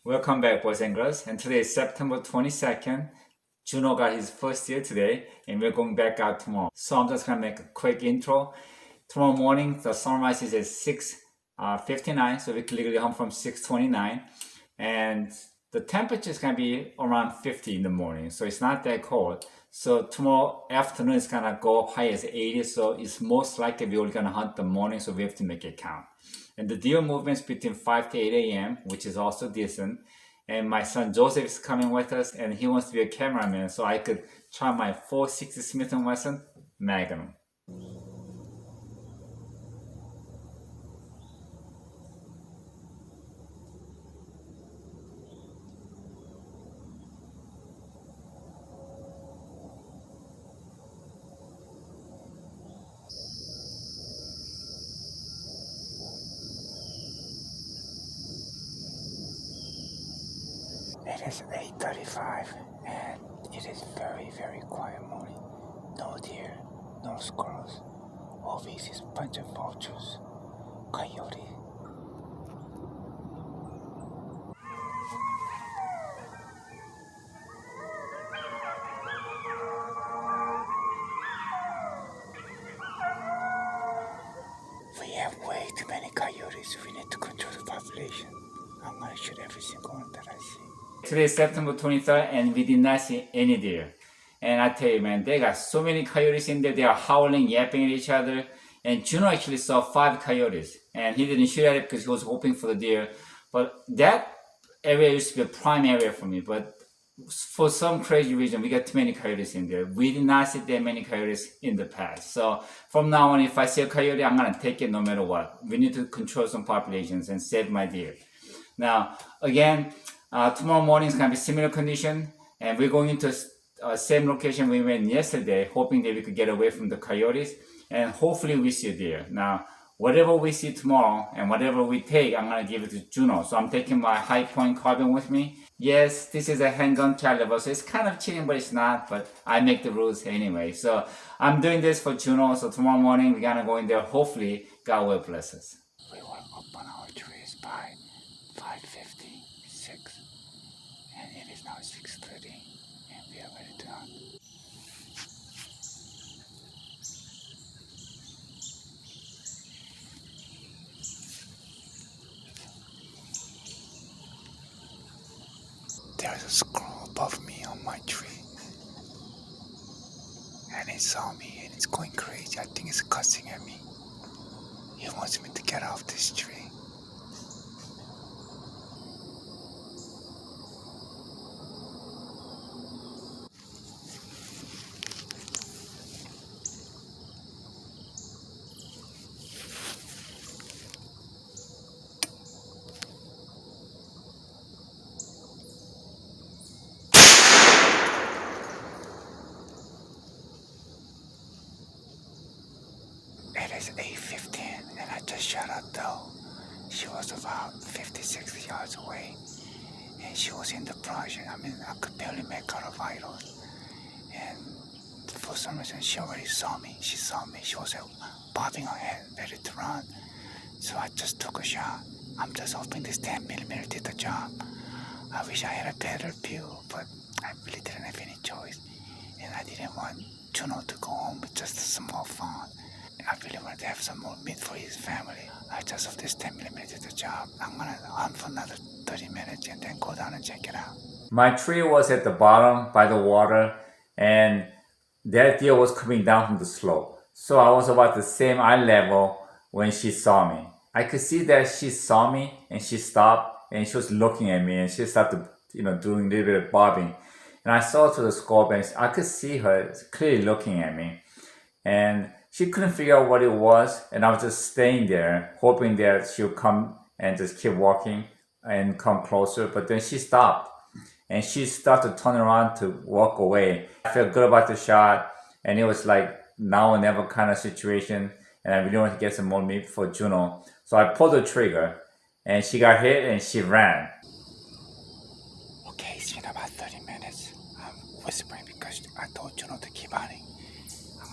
Welcome back, boys and girls. And today is September 22nd. Juno got his first year today, and we're going back out tomorrow. So I'm just gonna make a quick intro. Tomorrow morning, the sunrise is at 6:59, so we can legally home from 6:29, and the temperature is gonna be around 50 in the morning, so it's not that cold. So tomorrow afternoon is gonna go high as 80, so it's most likely we're only gonna hunt the morning, so we have to make it count. And the deer movements between 5 to 8 a.m., which is also decent. And my son Joseph is coming with us, and he wants to be a cameraman, so I could try my 460 Smith & Wesson Magnum. It is 8:35 and it is very quiet morning. No deer, no squirrels. All we see is a bunch of vultures, coyote. We have way too many coyotes. We need to control the population. I'm gonna shoot every single one that I see. Today is September 23rd, and we did not see any deer. And I tell you, man, they got so many coyotes in there. They are howling, yapping at each other. And Juno actually saw 5 coyotes, and he didn't shoot at it because he was hoping for the deer. But that area used to be a prime area for me. But for some crazy reason, we got too many coyotes in there. We did not see that many coyotes in the past. So from now on, if I see a coyote, I'm gonna take it no matter what. We need to control some populations and save my deer. Now, again, tomorrow morning is gonna be similar condition, and we're going into same location we went yesterday, hoping that we could get away from the coyotes, and hopefully we see a deer. Now, whatever we see tomorrow and whatever we take, I'm gonna give it to Juno. So I'm taking my high point carbine with me. Yes, this is a handgun caliber, so it's kind of cheating, but it's not. But I make the rules anyway. So I'm doing this for Juno. So tomorrow morning we're gonna go in there. Hopefully, God will bless us. We were up on our trees by 5:56, and it is now 6:30, and we are ready to hunt. There's a squirrel above me on my tree, and it saw me and it's going crazy. I think it's cussing at me. He wants me to get off this tree. It is 8:15 and I just shot a doe. She was about 50, 60 yards away, and she was in the brush. I mean, I could barely make out her vitals. And for some reason, she already saw me. She saw me. She was bobbing her head, ready to run. So I just took a shot. I'm just hoping this 10mm did the job. I wish I had a better view, but I really didn't have any choice. And I didn't want Juno to go home with just a small fawn. I really wanted to have some more meat for his family. I just hope this 10mm did the job. I'm gonna hunt for another 30 minutes and then go down and check it out. My tree was at the bottom by the water, and that deer was coming down from the slope. So I was about the same eye level when she saw me. I could see that she saw me and she stopped and she was looking at me and she started, doing a little bit of bobbing. And I saw to the scope and I could see her clearly looking at me. And she couldn't figure out what it was, and I was just staying there, hoping that she would come and just keep walking and come closer. But then she stopped, and she started to turn around to walk away. I felt good about the shot, and it was like now or never kind of situation, and I really wanted to get some more meat for Juno. So I pulled the trigger, and she got hit, and she ran. Okay, it's been about 30 minutes. I'm whispering because I told Juno to keep hunting.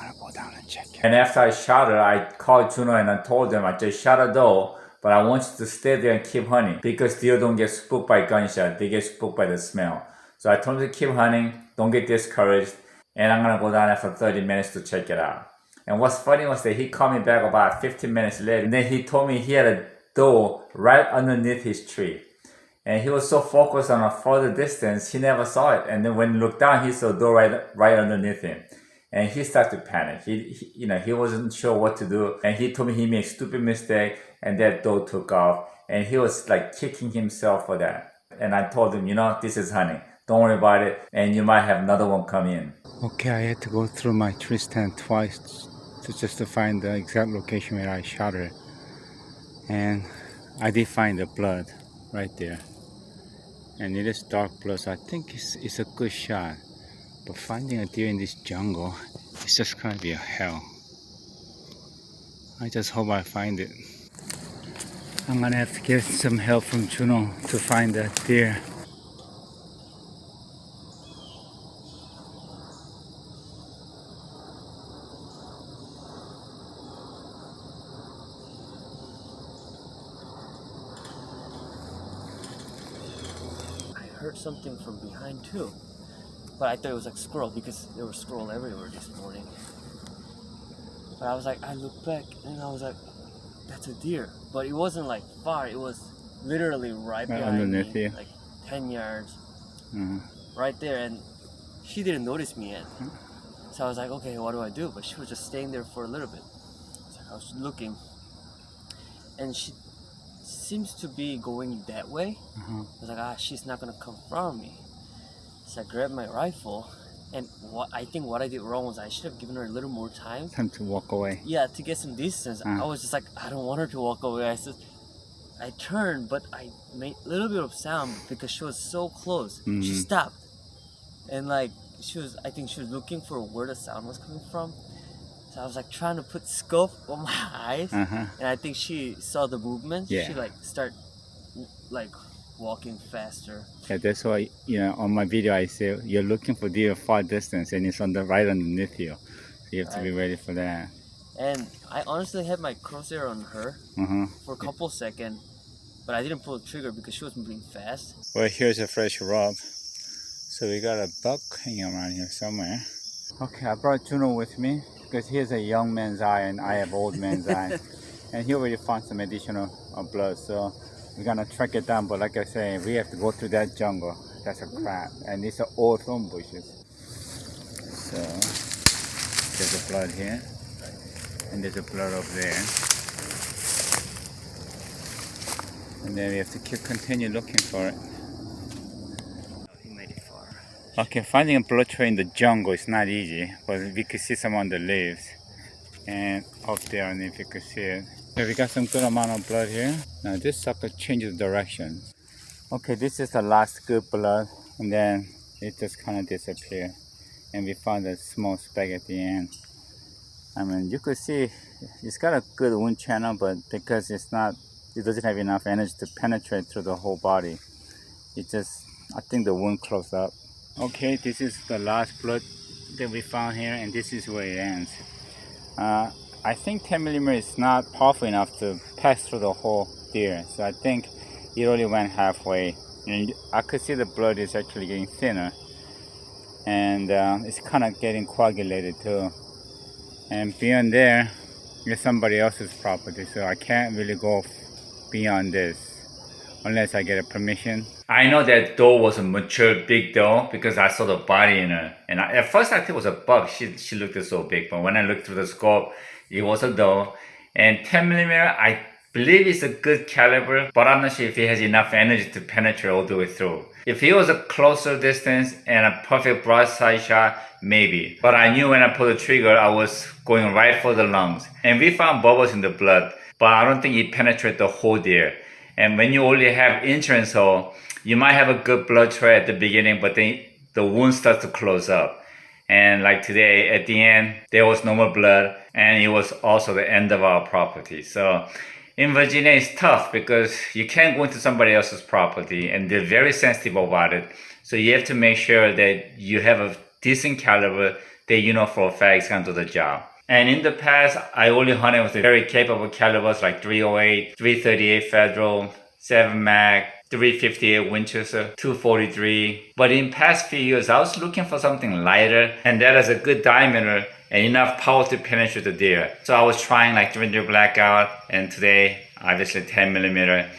I'm gonna go down and check it. And after I shot her, I called Juno and I told them I just shot a doe, but I want you to stay there and keep hunting because deer don't get spooked by gunshot, they get spooked by the smell. So I told him to keep hunting, don't get discouraged, and I'm gonna go down there for 30 minutes to check it out. And what's funny was that he called me back about 15 minutes later, and then he told me he had a doe right underneath his tree. And he was so focused on a further distance, he never saw it. And then when he looked down, he saw a doe right underneath him. And he started to panic. He wasn't sure what to do. And he told me he made a stupid mistake, and that doe took off. And he was like kicking himself for that. And I told him, this is hunting. Don't worry about it. And you might have another one come in. Okay, I had to go through my tree stand twice just to find the exact location where I shot her. And I did find the blood right there. And it is dark blood, so I think it's a good shot. But finding a deer in this jungle, it's just gonna be a hell. I just hope I find it. I'm gonna have to get some help from Juno to find that deer. I heard something from behind too, but I thought it was like squirrel because there were squirrel everywhere this morning. But I looked back and I was like, that's a deer. But it wasn't like far, it was literally right behind underneath me, you. like 10 yards, Mm-hmm. right there. And she didn't notice me yet. So I was like, okay, what do I do? But she was just staying there for a little bit. So I was looking, and she seems to be going that way. I was like, she's not gonna confront me. So I grabbed my rifle, and what I did wrong was I should have given her a little more time. Time to walk away. Yeah, to get some distance. I was just like, I don't want her to walk away. I turned, but I made a little bit of sound because she was so close. She stopped, and I think she was looking for where the sound was coming from. So I was like trying to put scope on my eyes, and I think she saw the movement. Yeah. She start walking faster. Yeah, that's why on my video I say you're looking for deer far distance, and it's right underneath you. So you have to be ready for that. And I honestly had my crosshair on her for a couple seconds, but I didn't pull the trigger because she was moving fast. Well, here's a fresh rub. So we got a buck hanging around here somewhere. Okay, I brought Juno with me because he has a young man's eye and I have old man's eye. And he already found some additional blood, so we're gonna track it down. But like I say, we have to go through that jungle. That's a crap, and these are all thorn bushes. So there's a blood here, and there's a blood over there. And then we have to continue looking for it. He made it far. Okay, finding a blood trail in the jungle is not easy, but we could see some on the leaves. And up there, and if you could see it. Okay, we got some good amount of blood here. Now this sucker changes direction. Okay, this is the last good blood, and then it just kind of disappeared. And we found a small speck at the end. I mean, you could see it's got a good wound channel, but because it doesn't have enough energy to penetrate through the whole body. I think the wound closed up. Okay, this is the last blood that we found here, and this is where it ends. I think 10mm is not powerful enough to pass through the whole deer, so I think it only went halfway. And I could see the blood is actually getting thinner, and it's kind of getting coagulated too. And beyond there is somebody else's property, so I can't really go beyond this unless I get a permission. I know that doe was a mature big doe because I saw the body in her, and at first I thought it was a buck. She looked so big, but when I looked through the scope, it was a doe. And 10mm, I believe it's a good caliber, but I'm not sure if it has enough energy to penetrate all the way through. If it was a closer distance and a perfect broadside shot, maybe. But I knew when I pulled the trigger, I was going right for the lungs. And we found bubbles in the blood, but I don't think it penetrated the whole deer. And when you only have entrance hole, you might have a good blood trail at the beginning, but then the wound starts to close up. And like today, at the end, there was no more blood, and it was also the end of our property. So in Virginia, it's tough because you can't go into somebody else's property, and they're very sensitive about it. So you have to make sure that you have a decent caliber that you know for a fact is going to do the job. And in the past, I only hunted with very capable calibers like 308, 338 Federal, 7 Mag, 358 Winchester, 243. But in past few years, I was looking for something lighter and that has a good diameter and enough power to penetrate the deer. So I was trying like 300 Blackout, and today, obviously 10 millimeter.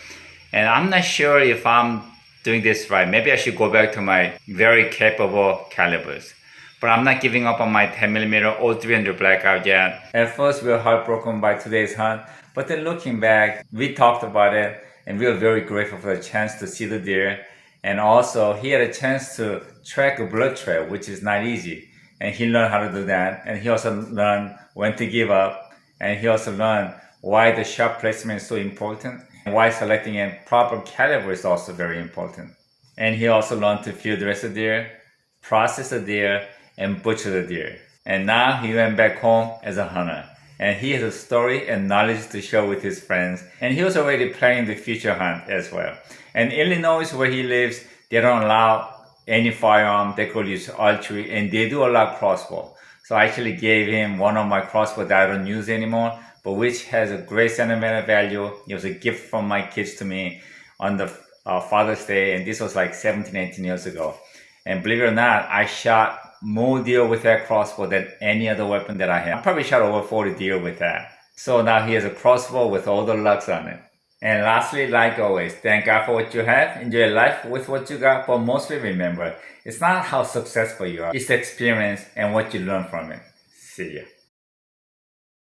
And I'm not sure if I'm doing this right. Maybe I should go back to my very capable calibers. But I'm not giving up on my 10 millimeter or 300 Blackout yet. At first, we were heartbroken by today's hunt, but then looking back, we talked about it and we were very grateful for the chance to see the deer. And also, he had a chance to track a blood trail, which is not easy. And he learned how to do that. And he also learned when to give up. And he also learned why the shot placement is so important and why selecting a proper caliber is also very important. And he also learned to field dress the deer, process the deer, and butcher the deer. And now he went back home as a hunter. And he has a story and knowledge to share with his friends. And he was already planning the future hunt as well. And Illinois, where he lives, they don't allow any firearm. They could use archery, and they do allow crossbow. So I actually gave him one of my crossbows that I don't use anymore, but which has a great sentimental value. It was a gift from my kids to me on the Father's Day, and this was like 17, 18 years ago. And believe it or not, I shot more deer with that crossbow than any other weapon that I have. I probably shot over 40 deer with that. So now he has a crossbow with all the lugs on it. And lastly, like always, thank God for what you have. Enjoy life with what you got, but mostly remember, it's not how successful you are, it's the experience and what you learn from it. See ya.